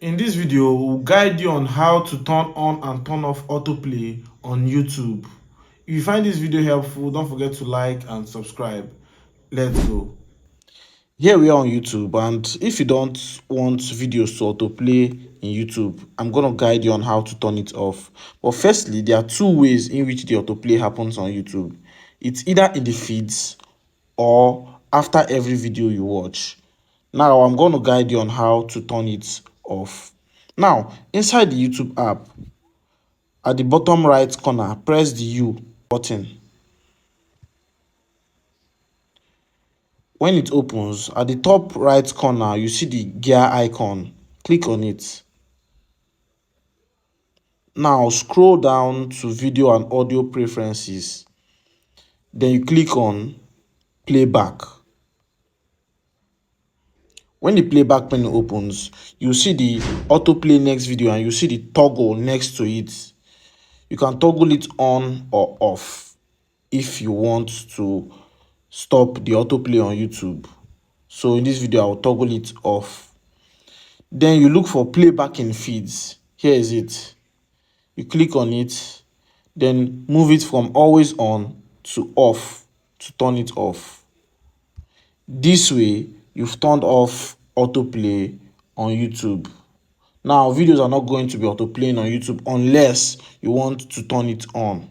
In this video, we'll guide you on how to turn on and turn off autoplay on YouTube. If you find this video helpful, don't forget to like and subscribe. Let's go. Here we are on YouTube, and if you don't want videos to autoplay in YouTube, I'm going to guide you on how to turn it off. But firstly, there are two ways in which the autoplay happens on YouTube. It's either in the feeds or after every video you watch. Now, I'm going to guide you on how to turn it off. Now, inside the YouTube app, at the bottom right corner, press the U button. When it opens, at the top right corner, you see the gear icon. Click on it. Now, scroll down to video and audio preferences. Then you click on playback. When the playback menu opens, you see the autoplay next video and you see the toggle next to it. You can toggle it on or off if you want to stop the autoplay on YouTube. So in this video, I'll toggle it off. Then you look for playback in feeds. Here is it. You click on it, then move it from always on to off to turn it off. This way, you've turned off autoplay on YouTube. Now, videos are not going to be autoplaying on YouTube unless you want to turn it on.